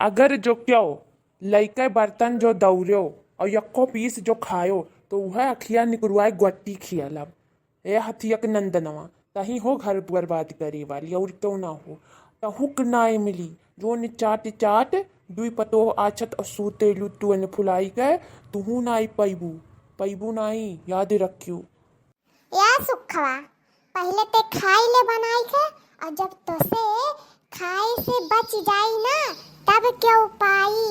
अगर जो क्यों लइके बर्तन जो दौड़ो और यक्को पीस जो खायो तो वह अखिया निकरुआए ग्वट्टी खियालब। ए हथियक नंदनवा तही हो घर बर्बाद करे वाली और क्यों ना हो तहुक नाय मिली जो न चाट चाट दुई पतो आछत और सूते लुट्टू ने फुलाई गए तुहू नाई पैबू पैबू नाई याद रखियो। या सुखवा पहले ते खाई ले बनाई के और जब तोसे खाए से बच जाई ना तब क्या उपाई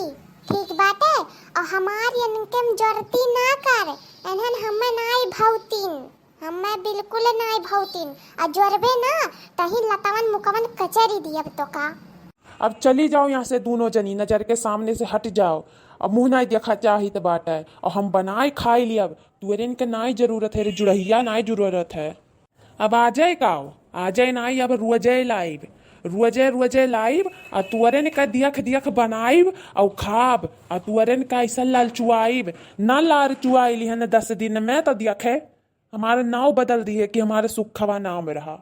ठीक बाटे। और हमारी इनकम जरूरती ना कर एनहन हमें नाई भौतीन हमें बिल्कुल नाई भौतीन और जोरबे ना तही लतावन मुकवन कचरी दियब तो का। अब चली जाओ यहाँ से दोनों जनी नजर के सामने से हट जाओ। अब मुंह नाई देखा चाहिए तो बात है और हम बनाए खाई लिया अब तुअरेन के नाई जरूरत है जुड़हिया नाई जरूरत है। अब आ जाए गाओ आ जाए नाई अब रुअजे लाइव और तुअरेन का दियख दियख बनाइब और खाब और तुअरेन का ऐसा लाल चुआइब न लार चुआई लिहन 10 दिन में तो दियखे हमारा नाव बदल दिए कि हमारे सुखवा नाम रहा।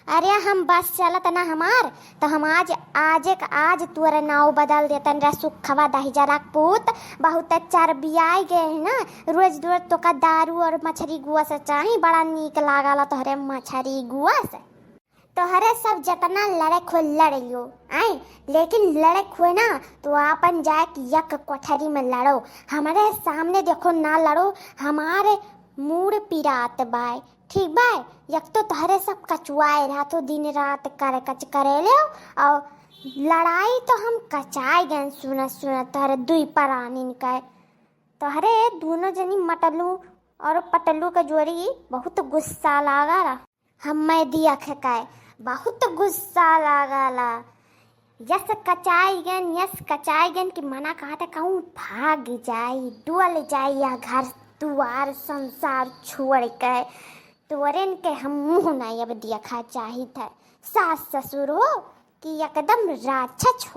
अरे हम बस चलत ना हमार तो हम आज तुअर नाव बदल देतन रे सुखवा दही जरा पूत बहुत चरबियाई गए ना रोज रोज तो का दारू और मछली गुआ से चाही बड़ा नीक लागला तोहरे मछली गुआ से तोहरे सब जतना लड़े खो लड़ लियो आई लेकिन लड़े खो ना तो अपन जाए यक कोठरी में लड़ो हमारे सामने देखो ना लड़ो हमारे मूड पिरात बाय ठीक बाय यक तो तोहरे सब कचुआए रहा तो दिन रात करे ले और लड़ाई तो हम कचाए गए सुना तोहरे दुई परानी का तोहरे दोनों जनी मटलू और पटलू का जोड़ी बहुत गुस्सा लागा रा हमें दिया खकाए बहुत गुस्सा लागला यस कचाई गन कि मना कहते कहूँ भाग जाई डुअल जाई या घर दुआर संसार छोड़ के तुअरेन के हम मुँह नहीं अब दिया खा चाही था सास ससुर हो कि एकदम राक्षस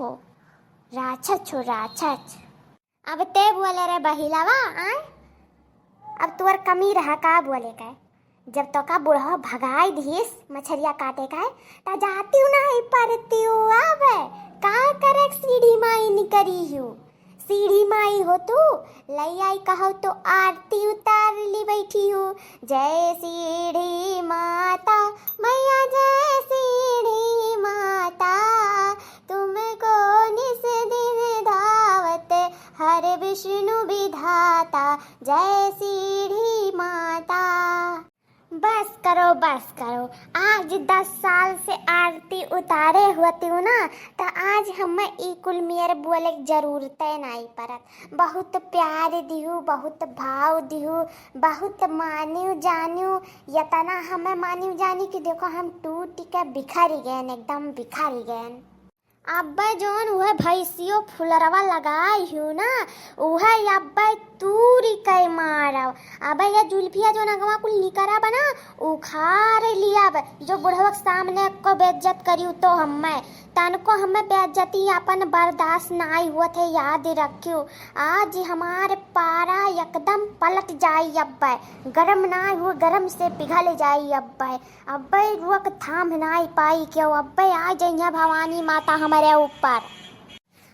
अब ते बोले रे बहिलावा आए अब तुअर कमी रहा का बोले का जब तो का बुढ़ा भगाई दिस मछरिया काटे का ता जाती हूँ नहीं परती हूँ अब का करे सीढ़ी माई निकरी हूँ सीढ़ी माई हो तू लई आई कहो तो आरती उतार ली बैठी हूँ जय सीढ़ी माता मैया जय सीढ़ी माता तुमको निस दिन धावत हर विष्णु विधाता जय सीढ़ी माता। बस करो आज 10 साल से आरती उतारे होती हूँ ना तो आज हमें इकुल मेरे बोले जरूरत नहीं पड़त बहुत प्यार दिहू बहुत भाव दिहू बहुत मान्यू जानू यतना हमें मान्यू जानी कि देखो हम टूट के बिखरी गए एकदम बिखरी गए। अब जोन वह भैंसियों फुलरवा लगाई हूँ ना वह अब तूरी कई मारव अब यह जुल्फिया जो नगवा कुल निकरा बना उखाड़ लिया जो बुढ़वक सामने को बेइज्जत करी तो हमें तन को हमें बेइज्जती अपन बर्दाश्त नाई हुआ थे याद रखियो आज हमारे पारा एकदम पलट जाई अब गरम ना हुआ गरम से पिघल जाई अब रुक थाम नाई पाई क्यों अब आ जाइए भवानी माता हमारे ऊपर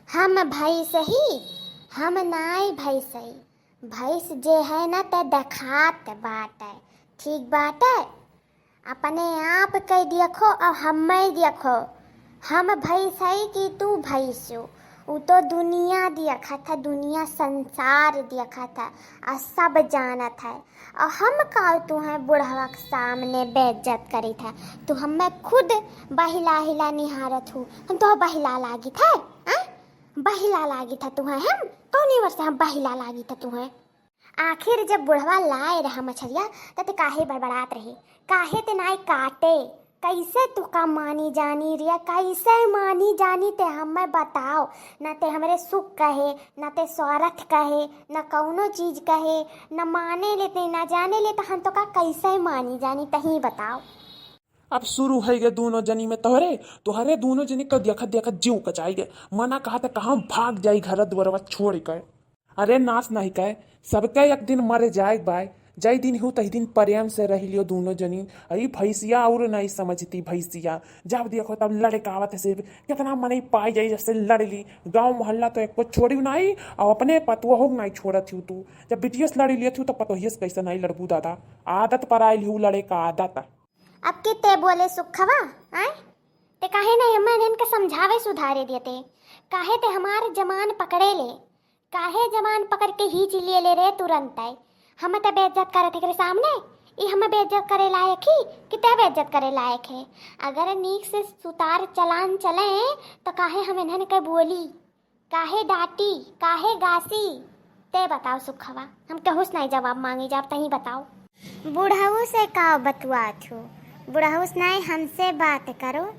हम भाई सही हम नाई भाई सही भैंस जे है ना ते देखात बात है ठीक बात है अपने आप कह देखो और हमें देखो हम भैंस है कि तू भैंस हो वो तो दुनिया देखा था दुनिया संसार देखा था और सब जाना था और हम का तू है बुढ़वा के सामने बेइज्जत करी था तो हमें खुद बहिला निहारत हूँ हम तो बहिला लागी था बहिला लागी था तुम्हें हम कौन वर्ष हम बहिला लागी था तुम्हें आखिर जब बुढ़वा लाए रहा मछलिया तो काहे बड़बड़ात रही काहे ते नाई काटे कैसे तू का मानी जानी रिया कैसे मानी जानी ते हमें बताओ न ते हमारे सुख कहे न ते स्वार्थ कहे न कौनो चीज कहे न माने लेते न जाने लेते हम तो का कैसे मानी जानी तही बताओ। अब शुरू है गए दोनों जनी में तोहरे दोनों जनी को देखत जीव कचाई गए मना कहा था कहाँ भाग जाई घर द्वारवा छोड़ कर अरे नाश नहीं कहे सबके एक दिन मर जाए बाय जय दिन हूँ तही दिन प्रेम से रह लियो दोनों जनी। अरे भैंसिया और नहीं समझती भैंसिया, जब देखो तब लड़कावत से कितना मने पाई जाई जैसे लड़ ली। गाँव मोहल्ला तो एक को छोड़ी नहीं और अपने पतुआ हो नहीं छोड़त हूँ तू। जब बिटिया से लड़ी लिया थी तो पतोहिया से कैसे नहीं लड़बू दादा। आदत पर आयल हूँ लड़े का आदत। अब कितने बोले सुखवा आए ते काहे नहीं हमें इनके समझावे सुधारे देते, काहे ते हमारे जमान पकड़े ले, काहे जमान पकड़ के ही चिल्ले ले रे तुरंत आए। हम तो बेइज्जत करे थे सामने, ये हमें बेइज्जत करे लायक ही कितने बेइज्जत करे लायक है। अगर नीक से सुतार चलान चले तो काहे हम इन्हें के बोली, काहे डांटी, काहे गासी, ते बताओ सुखवा। हम कहूस नहीं जवाब मांगी जाब तही बताओ। बुढ़ाऊ से का बतुआ छो, बुढ़ाऊ से नहीं हमसे बात करो।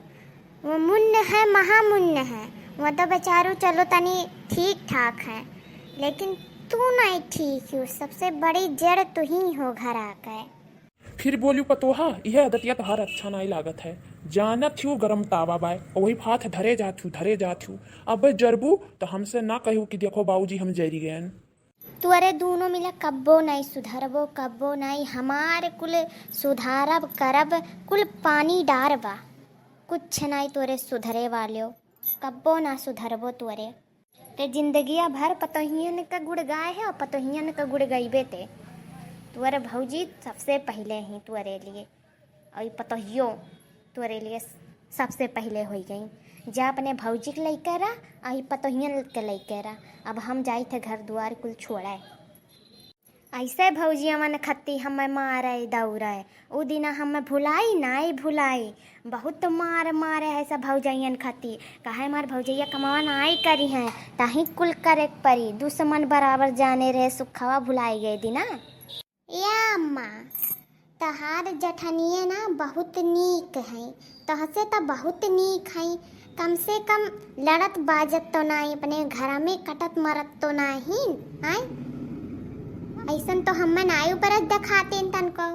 वो मुन्न है महामुन्न है, वो तो बेचारू चलो तनी ठीक ठाक है, लेकिन तू नहीं ठीक हो। सबसे बड़ी जड़ तू ही हो घर आकर। फिर बोलियो पतोहा यह आदतिया तो हर अच्छा नहीं लागत है। जानत थी गरम तावा बाय और वही हाथ धरे जात हूँ। अब जरबू तो हमसे ना कहू कि देखो बाबूजी हम जरी गए। तू अरे दोनों मिला कब्बो नहीं सुधरबो, कब्बो नहीं हमारे कुल सुधारब करब कुल पानी डारबा, कुछ नहीं तोरे सुधरे वाले, कब्बो ना सुधरबो तुअरे। ते जिंदगिया भर पतोहियन का गुड़ गाय है और पतोहियन का गुड़ गईबे ते। तुअरे भौजी सबसे पहले ही तुअरे लिए, और पतोहियो तुअरे लिए सबसे पहले हो गई। जा अपने भौजी के लेकर रहा आई पतोहियन के लेकर रहा। अब हम जाई थे घर द्वार कुल छोड़े, ऐसे भौजिया मन खत्ती हमें मारे दौड़े। उ दिन हमें भुलाई नहीं भुलाई, बहुत मार मारे है सब भौजैयन खत्ती। कहे मार भौजैया कमावा नहीं करी है ताही कुल करे परी, दुश्मन बराबर जाने रहे सुखवा भुलाई गए दिना। या अम्मा तहार जठनिए ना बहुत नीक है, तहसे तो बहुत नीक है। कम से कम लड़त बाजत तो नहीं, अपने घर में कटत मरत तो नहीं है। ऐसन तो हमें नाई ऊपर दिखाते तन को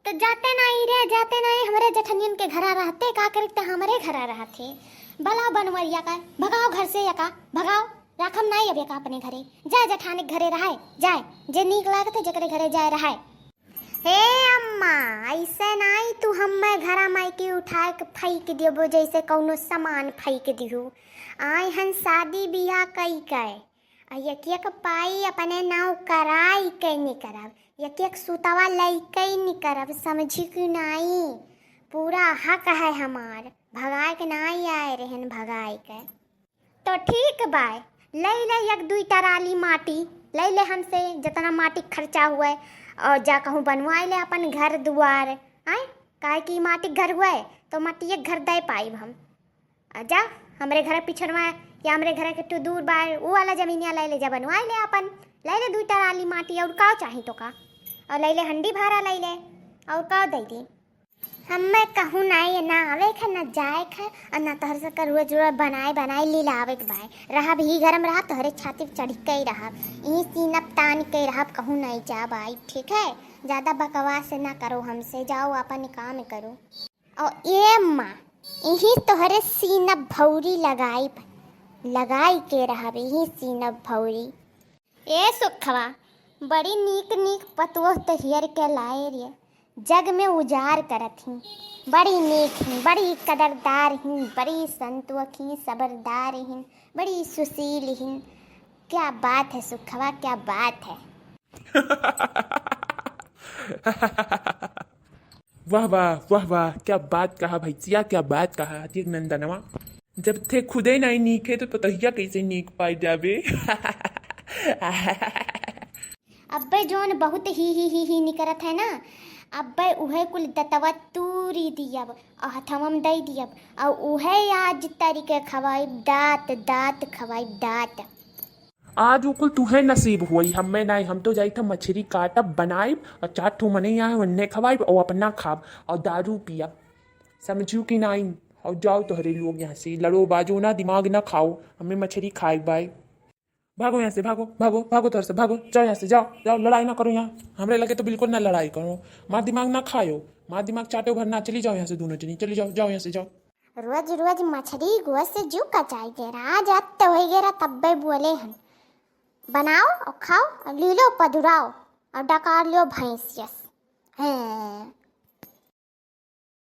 तो जाते नहीं हमारे जठनियन के घर रहते का करते हमारे घर रहते। भला बनवरिया का भगाओ घर से, या का भगाओ राखम नहीं अब का अपने घरे जाए, जठाने घरे रहे जाए, जे नीक लागते जकरे घरे जाए रहे। हे अम्मा ऐसे नहीं तू हमें घरा माई उठा के फेंक दियो जैसे कौनो सामान फेंक दियो। आय हन शादी बियाह कई कहे यकियक पाई अपने नाव कराई कई नहीं करब, यकियक सुतवा लई कई नहीं करब, समझी कि नहीं। पूरा हक है हमार, भगाए के नहीं आए रहन भगाए के। तो ठीक बाय ले एक दुई टराली माटी ले ले हमसे, जितना माटी खर्चा हुआ है और जा कहूँ बनवाए ले अपन घर दुआर। आए काहे की माटी घर हुआ है तो माटी एक घर दे पाइब हम। जा हमरे घर पिछड़वा या हमरे घर के दूर बाहर वो वाला जमीनिया ले ले जा बनवाए ले अपन, ले ले दुई टराली माटी और का चाही तो का, और ले ले हंडी भाड़ा ले ले और का दे दी। हमें कहूँ नहीं ना आवे खे न जाए खे और न तोहर से करुआ जुआ बनाए लीलावे के भाई रहा भी गरम रहा तोहरे छाती चढ़ के ही रहा, यहीं सीनप तान के रहा। कहूँ नहीं जा भाई ठीक है, ज़्यादा बकवास ना करो हमसे, जाओ अपन काम करो। और ये माँ यहीं तोहरे सीनप भौरी लगाई के रहा यहीं सीनप भौरी। ए सुखवा बड़ी नीक नीक पतवह तहियर के लाए रे, जग में उजाड़ करत ही, बड़ी नेक ही, बड़ी कदरदार ही, बड़ी संतुक ही, सबरदार ही, बड़ी सुशील ही। क्या बात है सुखवा, क्या बात है। वाह वाह वाह वाह, क्या बात कहा भैया, क्या बात कहा देख नंदनवा। जब थे खुदे नहीं नीक है तो पतहिया कैसे नीक पाई जावे। अब्बे जोन बहुत ही निकरत है ना, अब्बे उहे कुल दतवा तूरी दियब और हथवम दे दियब और उहे आज तरीके खवाई दात खवाई दात। आज वो कुल तुहे नसीब हुई, हमें नहीं। हम तो जाई था मछली काटब बनाइब और 4 ठू मने यहाँ उन्हें खवाइब और अपना खाब और दारू पियब, समझू कि नहीं। और जाओ तोहरे लोग यहाँ से, लड़ो बाजो ना, दिमाग ना खाओ, हमें मछली खाए बाय। भागो यहाँ से, भागो भागो भागो तोहर से भागो, जाओ यहाँ से, जाओ लड़ाई ना करो यहाँ। हमरे लगे तो बिल्कुल ना लड़ाई करो, मार दिमाग ना खाओ, मार दिमाग चाटे भर ना। चली जाओ यहाँ से दोनों जनी, चली जाओ यहाँ से जाओ। रोज मछली गोश्त से जू कचाई दे रहा, आज अब तो हो गया तब्बे बोले हन बनाओ और खाओ और लीलो पधुराओ। और डकार लियो भैंसियस। हाँ